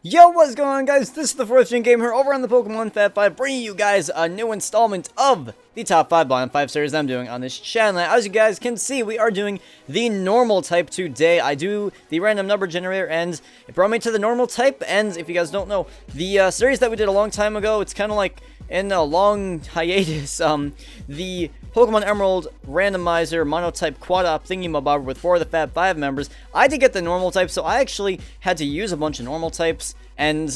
Yo, what's going on, guys? This is the 4thGenGamer here over on the Pokemon Fat 5, bringing you guys a new installment of the top 5 bottom 5 series I'm doing on this channel. As you guys can see, we are doing the normal type today. I do the random number generator, and it brought me to the normal type. And if you guys don't know, the series that we did a long time ago, it's kind of like in a long hiatus. The Pokemon Emerald Randomizer Monotype Quad-Op Thingy-Mabob with 4 of the Fab 5 members. I did get the normal type, so I actually had to use a bunch of normal types, and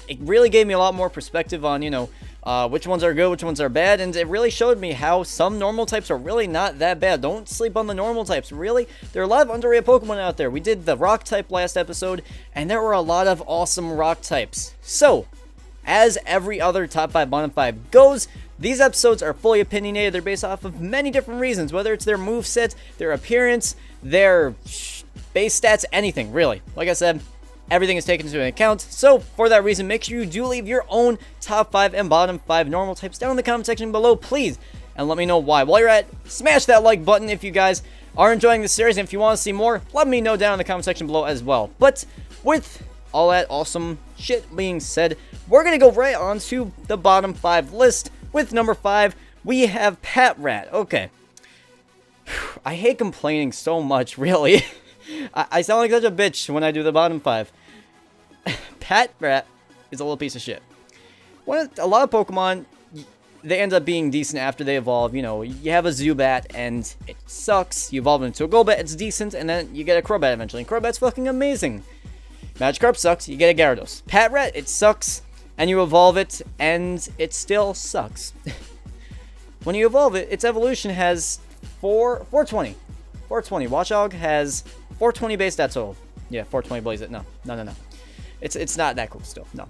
it really gave me a lot more perspective on, you know, which ones are good, which ones are bad, and it really showed me how some normal types are really not that bad. Don't sleep on the normal types. Really, there are a lot of underrated Pokemon out there. We did the Rock type last episode, and there were a lot of awesome Rock types. So, as every other top 5 bottom 5 goes, these episodes are fully opinionated. They're based off of many different reasons, whether it's their moveset, their appearance, their base stats, anything, really. Like I said, everything is taken into account. So, for that reason, make sure you do leave your own top 5 and bottom 5 normal types down in the comment section below, please. And let me know why. While you're at, smash that like button if you guys are enjoying this series. And if you want to see more, let me know down in the comment section below as well. But with all that awesome shit being said, we're going to go right on to the bottom 5 list. With number 5, we have Patrat. Okay. I hate complaining so much, really. I sound like such a bitch when I do the bottom 5. Patrat is a little piece of shit. A lot of Pokemon, they end up being decent after they evolve. You know, you have a Zubat, and it sucks. You evolve into a Golbat, it's decent, and then you get a Crobat eventually. And Crobat's fucking amazing. Magikarp sucks, you get a Gyarados. Patrat, it sucks, and you evolve it, and it still sucks. When you evolve it, its evolution has 420. 420. Watchog has 420 base stat total. Yeah, 420 Blaze it. No. It's not that cool still. No.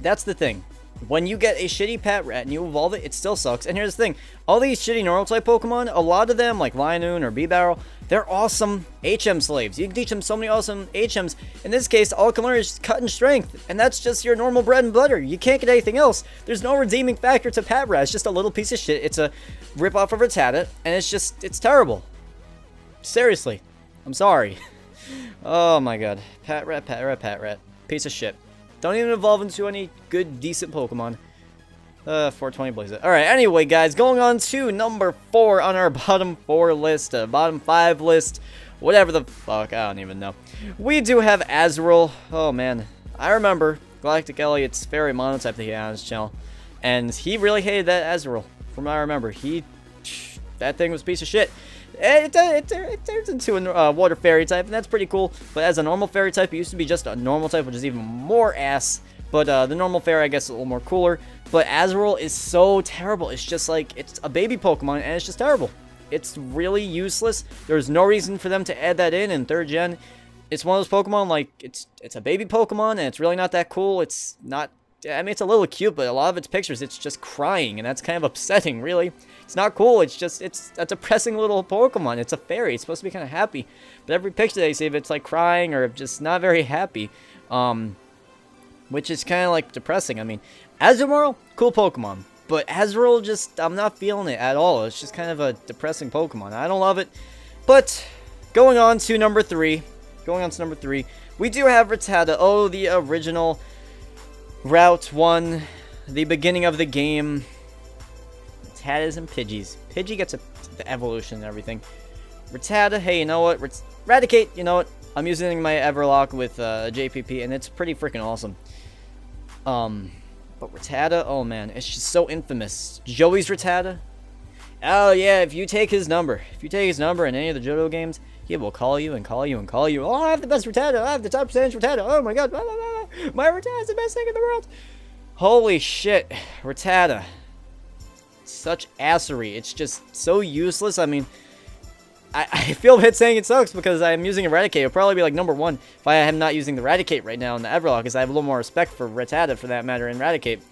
That's the thing. When you get a shitty Patrat and you evolve it, it still sucks. And here's the thing. All these shitty normal type Pokemon, a lot of them, like Lionune or Bibarel, they're awesome HM slaves. You can teach them so many awesome HMs. In this case, all it can learn is cut and strength. And that's just your normal bread and butter. You can't get anything else. There's no redeeming factor to Patrat. It's just a little piece of shit. It's a ripoff of Rattata. And it's terrible. Seriously. I'm sorry. Oh my god. Patrat. Piece of shit. Don't even evolve into any good, decent Pokemon. 420 Blaze it. Alright, anyway, guys, going on to number 4 on our bottom 4 list, bottom 5 list, whatever the fuck, I don't even know. We do have Azurill. Oh, man. I remember Galactic Elliot's fairy monotype that he had on his channel, and he really hated that Azurill, from what I remember. That thing was a piece of shit. It turns into a water fairy type, and that's pretty cool. But as a normal fairy type, it used to be just a normal type, which is even more ass. But the normal fairy, I guess, is a little more cooler. But Azurill is so terrible. It's just like, it's a baby Pokemon, and it's just terrible. It's really useless. There's no reason for them to add that in 3rd gen. It's one of those Pokemon, like, it's a baby Pokemon, and it's really not that cool. It's not, I mean, it's a little cute, but a lot of its pictures, it's just crying, and that's kind of upsetting, really. It's not cool. It's just, it's a depressing little Pokemon. It's a fairy. It's supposed to be kind of happy. But every picture they see of it's like crying or just not very happy. Which is kind of like depressing. I mean, Azumarill, cool Pokemon. But Azurill, just, I'm not feeling it at all. It's just kind of a depressing Pokemon. I don't love it. But, going on to number 3. We do have Rattata. Oh, the original Route 1. The beginning of the game. Rattatas and Pidgeys. Pidgey gets the evolution and everything. Rattata, hey, you know what? Raticate, you know what? I'm using my Everlock with JPP, and it's pretty freaking awesome. But Rattata, oh man, it's just so infamous. Joey's Rattata? Oh yeah, if you take his number in any of the Johto games, he will call you and call you and call you. Oh, I have the best Rattata. I have the top percentage Rattata. Oh my god. My Rattata is the best thing in the world. Holy shit. Rattata. Such assery. It's just so useless. I mean, I feel bad saying it sucks because I'm using Eradicate. It'll probably be like number 1 if I am not using the Eradicate right now in the Everlock, because I have a little more respect for Rattata for that matter in Eradicate.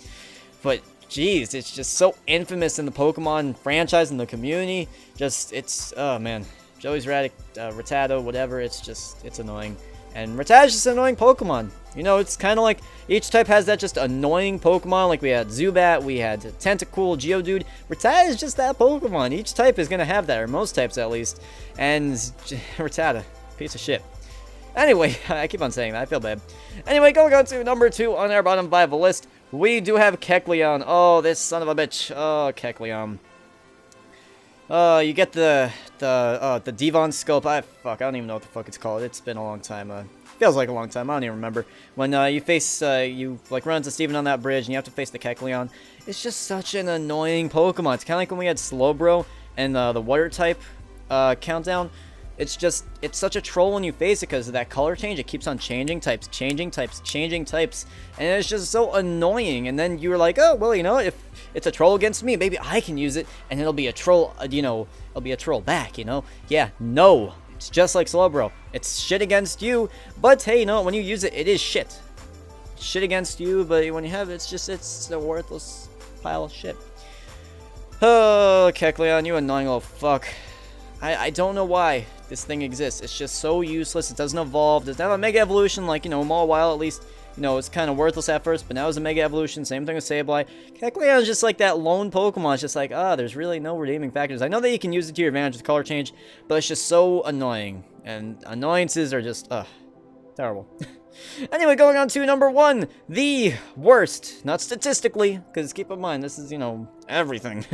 But, jeez, it's just so infamous in the Pokemon franchise and the community. Just, it's, oh man. Joey's Rattata, whatever, it's annoying. And Rattata's just an annoying Pokemon. You know, it's kind of like each type has that just annoying Pokemon. Like we had Zubat, we had Tentacool, Geodude. Rattata is just that Pokemon. Each type is going to have that, or most types at least. And Rattata, piece of shit. Anyway, I keep on saying that. I feel bad. Anyway, going on to number 2 on our bottom 5 list, we do have Kecleon. Oh, this son of a bitch. Oh, Kecleon. You get the Devon scope. Fuck, I don't even know what the fuck it's called. It's been a long time. Feels like a long time. I don't even remember. When you face, you like run into Steven on that bridge, and you have to face the Kecleon. It's just such an annoying Pokemon. It's kind of like when we had Slowbro and the Water type countdown. It's such a troll when you face it because of that color change. It keeps on changing types, changing types, changing types. And it's just so annoying. And then you're like, oh, well, you know, if it's a troll against me, maybe I can use it and it'll be a troll, you know, it'll be a troll back, you know? Yeah, no. It's just like Slowbro. It's shit against you, but hey, you know, when you use it, it is shit. Shit against you, but when you have it, it's a worthless pile of shit. Oh, Kecleon, you annoying little fuck. I don't know why this thing exists. It's just so useless. It doesn't evolve. Doesn't have a Mega Evolution like, you know, Mawile at least. You know, it's kind of worthless at first, but now it's a Mega Evolution. Same thing with Sableye. Kecleon is just like that lone Pokemon. It's just like, there's really no redeeming factors. I know that you can use it to your advantage with color change, but it's just so annoying. And annoyances are just, terrible. Anyway, going on to number 1, the worst. Not statistically, because keep in mind, this is, you know, everything.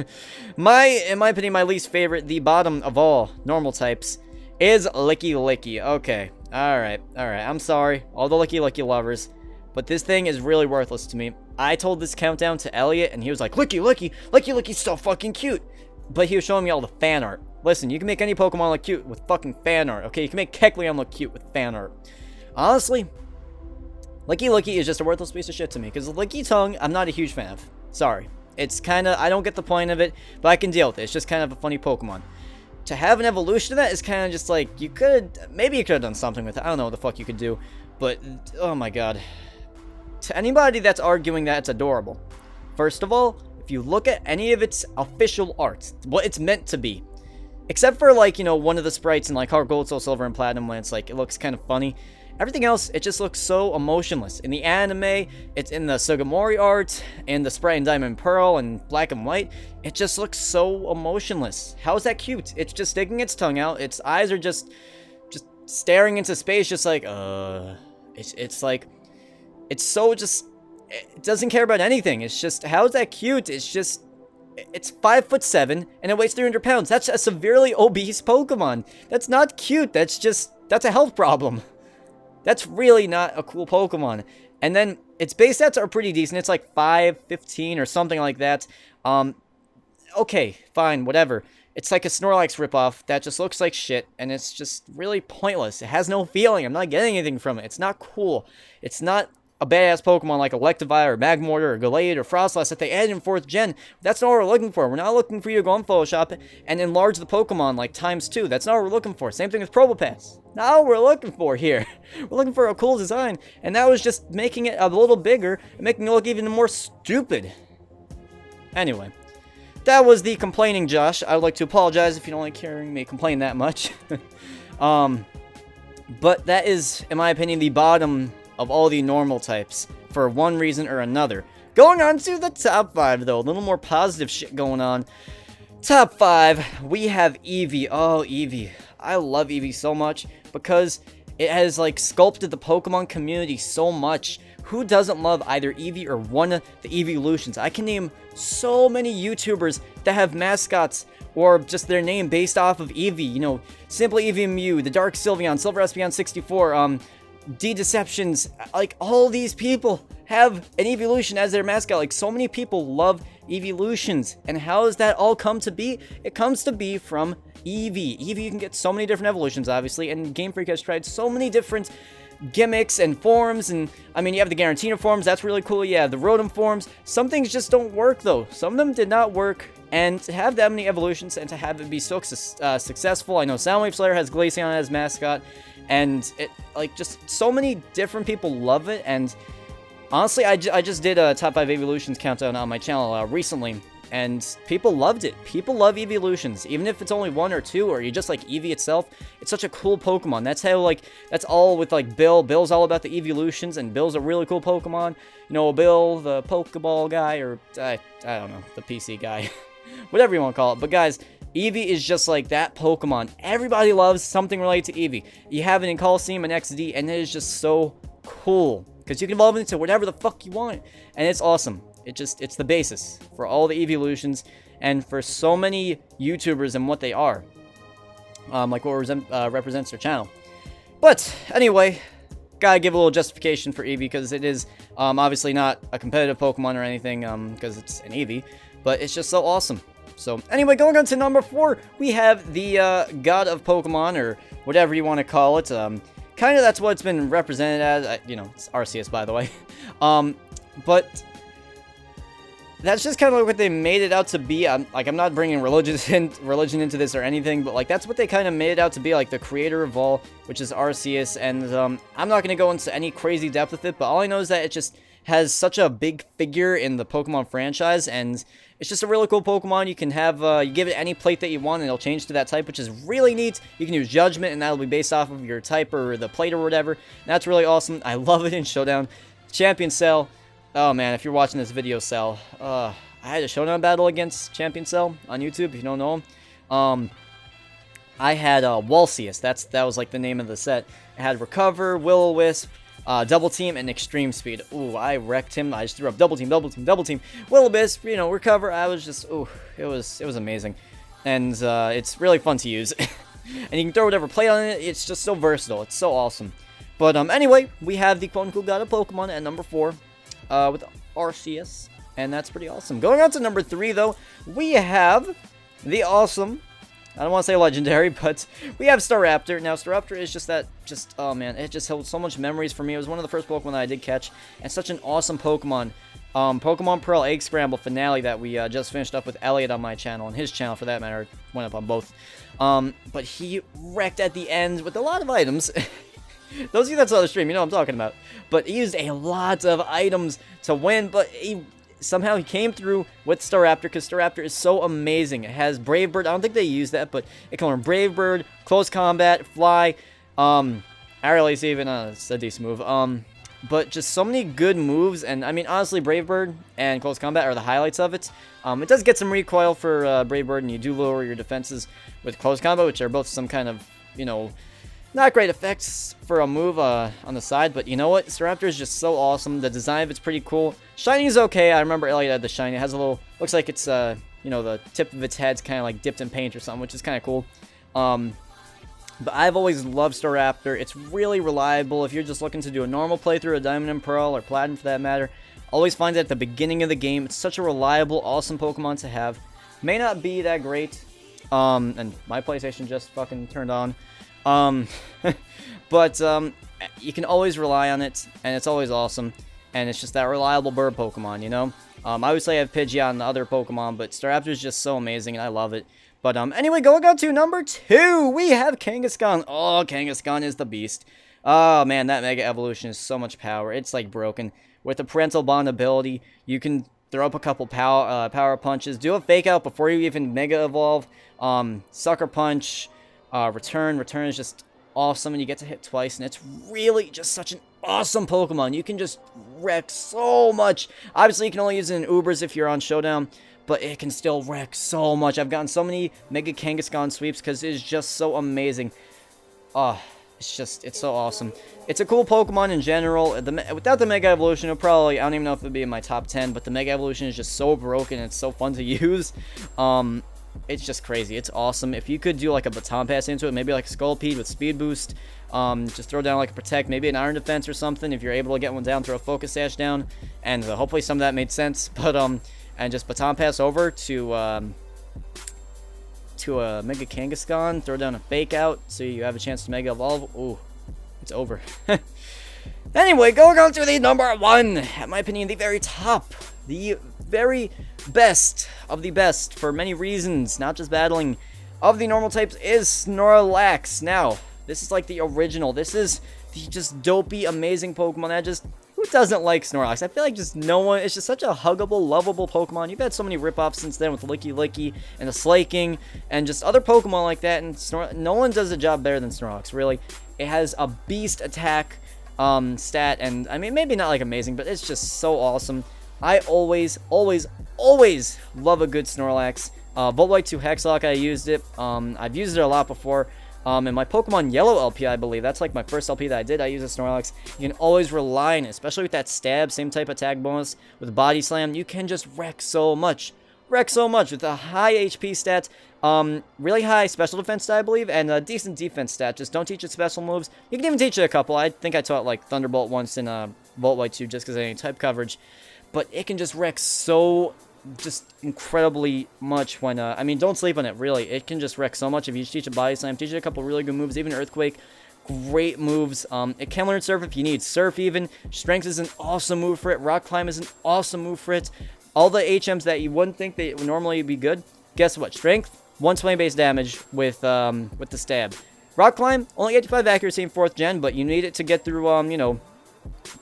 In my opinion, my least favorite, the bottom of all normal types, is Licky Licky. Okay, alright, I'm sorry, all the Licky Licky lovers, but this thing is really worthless to me. I told this countdown to Elliot, and he was like, Licky Licky, Licky Licky's so fucking cute. But he was showing me all the fan art. Listen, you can make any Pokemon look cute with fucking fan art, okay? You can make Kecleon look cute with fan art. Honestly, Licky Licky is just a worthless piece of shit to me, because Licky Tongue, I'm not a huge fan of. Sorry. It's kind of, I don't get the point of it, but I can deal with it. It's just kind of a funny Pokemon. To have an evolution of that is kind of just like, maybe you could have done something with it. I don't know what the fuck you could do, but, oh my god. To anybody that's arguing that it's adorable, first of all, if you look at any of its official art, what it's meant to be, except for, like, you know, one of the sprites in, like, Heart Gold, Soul Silver, and Platinum, when it's, like, it looks kind of funny. Everything else, it just looks so emotionless. In the anime, it's in the Sugimori art, and the sprite in Diamond and Pearl, and Black and White, it just looks so emotionless. How is that cute? It's just sticking its tongue out, its eyes are just staring into space, just like, it's like, it's so just, it doesn't care about anything. It's just, how is that cute? It's just, it's 5'7", and it weighs 300 pounds. That's a severely obese Pokemon. That's not cute. That's a health problem. That's really not a cool Pokemon. And then its base stats are pretty decent. It's like 5'15" or something like that. Okay, fine, whatever. It's like a Snorlax ripoff that just looks like shit, and it's just really pointless. It has no feeling. I'm not getting anything from it. It's not cool. It's not a badass Pokemon like Electivire or Magmortar or Gallade or Frostlass that they added in 4th gen. That's not what we're looking for. We're not looking for you to go on Photoshop and enlarge the Pokemon like ×2. That's not what we're looking for. Same thing with Probopass. Not what we're looking for here. We're looking for a cool design, and that was just making it a little bigger and making it look even more stupid. Anyway, that was the complaining Josh. I would like to apologize if you don't like hearing me complain that much. But that is, in my opinion, the bottom of all the normal types, for one reason or another. Going on to the top 5, though. A little more positive shit going on. Top 5, we have Eevee. Oh, Eevee. I love Eevee so much, because it has, like, sculpted the Pokemon community so much. Who doesn't love either Eevee or one of the Eeveelutions? I can name so many YouTubers that have mascots or just their name based off of Eevee. You know, Simply Eevee Mew, the Dark Sylveon, Silver Espeon 64, D-Deceptions, like, all these people have an Eeveelution as their mascot. Like, so many people love Eeveelutions. And how does that all come to be? It comes to be from Eevee. Eevee, you can get so many different evolutions, obviously, and Game Freak has tried so many different gimmicks and forms, and, I mean, you have the Garantina forms, that's really cool, yeah, the Rotom forms. Some things just don't work, though. Some of them did not work, and to have that many evolutions and to have it be so successful, I know Soundwave Slayer has Glaceon as mascot, and it, like, just so many different people love it. And honestly, I just did a top 5 evolutions countdown on my channel recently, and people loved it. People love Eeveelutions, even if it's only 1 or 2, or you just like Eevee itself. It's such a cool Pokemon. That's how, like, that's all with, like, Bill. Bill's all about the Eeveelutions, and Bill's a really cool Pokemon. You know, Bill, the Pokeball guy, or I don't know, the PC guy. Whatever you want to call it. But guys, Eevee is just like that Pokemon. Everybody loves something related to Eevee. You have it in Coliseum and XD, and it is just so cool. Because you can evolve it into whatever the fuck you want. And it's awesome. It's the basis for all the evolutions and for so many YouTubers and what they are. Like what represents their channel. But anyway, gotta give a little justification for Eevee because it is obviously not a competitive Pokemon or anything because it's an Eevee. But it's just so awesome. So anyway, going on to number 4, we have the God of Pokemon, or whatever you want to call it. Kind of that's what it's been represented as. You know, it's Arceus, by the way. But that's just kind of like what they made it out to be. I'm not bringing religion into this or anything, but like that's what they kind of made it out to be, like the creator of all, which is Arceus. And I'm not going to go into any crazy depth with it, but all I know is that it just has such a big figure in the Pokemon franchise, and it's just a really cool Pokemon. You can have, you give it any plate that you want, and it'll change to that type, which is really neat. You can use Judgment, and that'll be based off of your type or the plate or whatever. And that's really awesome. I love it in Showdown. Champion Cell. Oh, man, if you're watching this video, Cell. I had a Showdown battle against Champion Cell on YouTube, if you don't know him. I had Walsius. That was, like, the name of the set. I had Recover, Will-O-Wisp, Double Team, and Extreme Speed. Ooh, I wrecked him. I just threw up Double Team, Double Team, Double Team. Will-O-Wisp, you know, Recover. I was just, ooh, it was amazing. And it's really fun to use. And you can throw whatever plate on it. It's just so versatile. It's so awesome. But anyway, we have the quote-unquote God of Pokemon at number 4 with Arceus. And that's pretty awesome. Going on to number 3, though, we have the awesome... I don't want to say legendary, but we have Staraptor. Now, Staraptor is just oh man, it just held so much memories for me. It was one of the first Pokemon that I did catch, and such an awesome Pokemon. Pokemon Pearl Egg Scramble finale that we just finished up with Elliot on my channel, and his channel for that matter, went up on both. But he wrecked at the end with a lot of items. Those of you that saw the stream, you know what I'm talking about. But he used a lot of items to win, but somehow he came through with Staraptor, because Staraptor is so amazing. It has Brave Bird. I don't think they use that, but it can learn Brave Bird, Close Combat, Fly, Aerial Ace even, it's a decent move. But just so many good moves, and I mean, honestly, Brave Bird and Close Combat are the highlights of it. It does get some recoil for Brave Bird, and you do lower your defenses with Close Combat, which are both some kind of, you know, not great effects for a move on the side, but you know what? Staraptor is just so awesome. The design of it's pretty cool. Shiny is okay. I remember Elliot had the shiny. It has a little, looks like it's, you know, the tip of its head's kind of like dipped in paint or something, which is kind of cool. But I've always loved Staraptor. It's really reliable. If you're just looking to do a normal playthrough of Diamond and Pearl, or Platinum for that matter, always find it at the beginning of the game. It's such a reliable, awesome Pokemon to have. May not be that great. And my PlayStation just fucking turned on. But you can always rely on it, and it's always awesome, and it's just that reliable bird Pokemon, you know? Obviously I have Pidgeot and the other Pokemon, but Staraptor is just so amazing, and I love it. But anyway, going on to number 2, we have Kangaskhan. Oh, Kangaskhan is the beast. Oh man, that Mega Evolution is so much power. It's like broken. With the Parental Bond ability, you can throw up a couple power punches, do a Fake Out before you even Mega Evolve, Sucker Punch, Return is just awesome, and you get to hit twice, and it's really just such an awesome Pokemon. You can just wreck so much. Obviously, you can only use it in Ubers if you're on Showdown, but it can still wreck so much. I've gotten so many Mega Kangaskhan sweeps because it is just so amazing. It's so awesome. It's a cool Pokemon in general. Without the Mega Evolution, it probably, I don't even know if it would be in my top 10, but the Mega Evolution is just so broken, and it's so fun to use. It's just crazy. It's awesome. If you could do like a Baton Pass into it, maybe like a Scolipede with Speed Boost, just throw down like a Protect, maybe an Iron Defense or something. If you're able to get one down, throw a Focus Sash down, and hopefully some of that made sense. But and just Baton Pass over to a Mega Kangaskhan, throw down a Fake Out so you have a chance to Mega Evolve. Ooh, it's over. Anyway, going on to the number 1, in my opinion, the very top, the very best of the best for many reasons, not just battling, of the normal types is Snorlax. Now, this is like the original. This is the just dopey, amazing Pokemon that just, who doesn't like Snorlax? I feel like just no one, it's just such a huggable, lovable Pokemon. You've had so many rip-offs since then with Licky Licky and the Slaking and just other Pokemon like that, and no one does a job better than Snorlax, really. It has a beast attack stat, and I mean, maybe not like amazing, but it's just so awesome. I always love a good Snorlax. Volt White 2 Hexlock, I used it. I've used it a lot before. In my Pokemon Yellow LP, I believe, that's like my first LP that I did, I used a Snorlax. You can always rely on it, especially with that stab, same type attack bonus, with Body Slam, you can just wreck so much. Wreck so much with a high HP stat, really high special defense stat, I believe, and a decent defense stat. Just don't teach it special moves. You can even teach it a couple. I think I taught like Thunderbolt once in Volt White 2 just because I had any type coverage. But it can just wreck so just incredibly much when, I mean, don't sleep on it, really. It can just wreck so much if you teach it Body Slam, teach it a couple really good moves, even Earthquake. Great moves. It can learn Surf if you need Surf even. Strength is an awesome move for it. Rock Climb is an awesome move for it. All the HMs that you wouldn't think they would normally be good, guess what? Strength, 120 base damage with the stab. Rock Climb, only 85 accuracy in 4th gen, but you need it to get through, you know,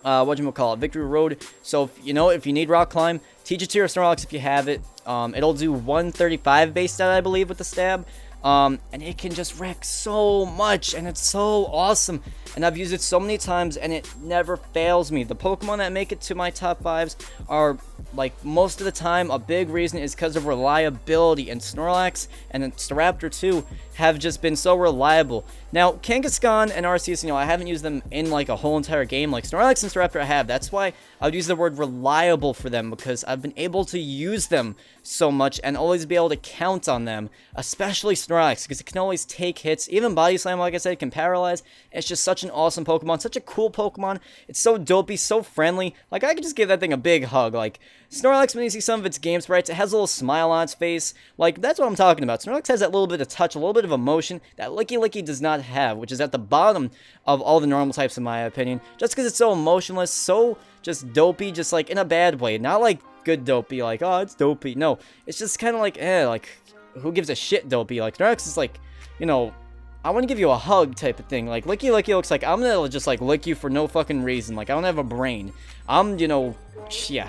whatchamacallit, Victory Road. So, if you need Rock Climb, teach it to your Snorlax if you have it. It'll do 135 base stat, I believe, with the stab. And it can just wreck so much, and it's so awesome. And I've used it so many times, and it never fails me. The Pokemon that make it to my top 5s are, like, most of the time, a big reason is because of reliability. And Snorlax and Staraptor too have just been so reliable. Now, Kangaskhan and Arceus, I haven't used them in, like, a whole entire game. Like, Snorlax and Staraptor I have. That's why I would use the word reliable for them, because I've been able to use them so much and always be able to count on them, especially Snorlax, because it can always take hits. Even Body Slam, like I said, can paralyze. It's just such an awesome Pokemon, such a cool Pokemon. It's so dopey, so friendly. Like, I could just give that thing a big hug. Like, Snorlax, when you see some of its game sprites, it has a little smile on its face. Like, that's what I'm talking about. Snorlax has that little bit of touch, a little bit of emotion that Licky Licky does not have, which is at the bottom of all the normal types, in my opinion. Just because it's so emotionless, so just dopey, just like in a bad way. Not like good dopey, like, oh, it's dopey. No, it's just kind of like, like, who gives a shit dopey? Like, Snorlax is like, I want to give you a hug type of thing. Like, Licky Licky looks like I'm gonna just, like, lick you for no fucking reason. Like, I don't have a brain. Yeah.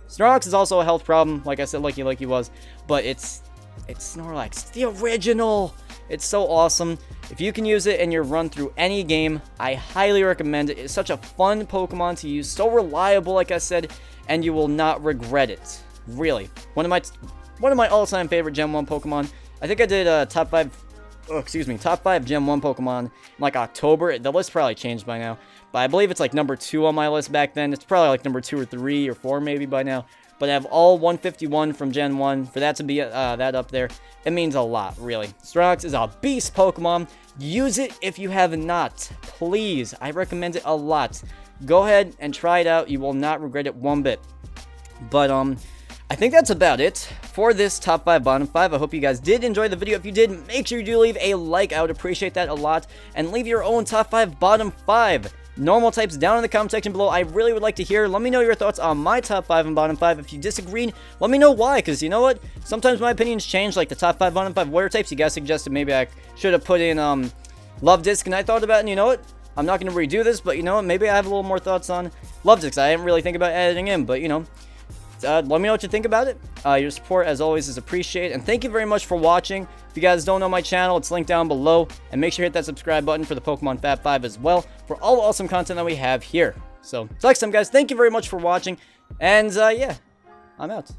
Snorlax is also a health problem, like I said, Licky Licky was. But it's Snorlax. It's the original. It's so awesome. If you can use it in your run through any game, I highly recommend it. It's such a fun Pokemon to use. So reliable, like I said, and you will not regret it. Really. One of my all-time favorite Gen 1 Pokemon. I think I did top 5 Gen 1 Pokemon in like October. The list probably changed by now, but I believe it's like number 2 on my list back then. It's probably like number 2 or 3 or 4 maybe by now. But I have all 151 from Gen 1. For that to be that up there, it means a lot, really. Snorlax is a beast Pokemon. Use it if you have not. Please, I recommend it a lot. Go ahead and try it out. You will not regret it one bit. But, I think that's about it for this top 5, bottom 5. I hope you guys did enjoy the video. If you did, make sure you do leave a like. I would appreciate that a lot. And leave your own top 5, bottom 5 normal types down in the comment section below. I really would like to hear. Let me know your thoughts on my top 5 and bottom 5. If you disagreed, let me know why. Because you know what? Sometimes my opinions change. Like the top 5, bottom 5 water types. You guys suggested maybe I should have put in Love Disc. And I thought about it. And you know what? I'm not going to redo this. But you know what? Maybe I have a little more thoughts on Love Disc. I didn't really think about editing in. But you know. Let me know what you think about it. Your support, as always, is appreciated. And thank you very much for watching. If you guys don't know my channel, it's linked down below. And make sure you hit that subscribe button for the Pokemon Fab 5 as well, for all the awesome content that we have here. So, until next time, guys, thank you very much for watching. And, yeah, I'm out.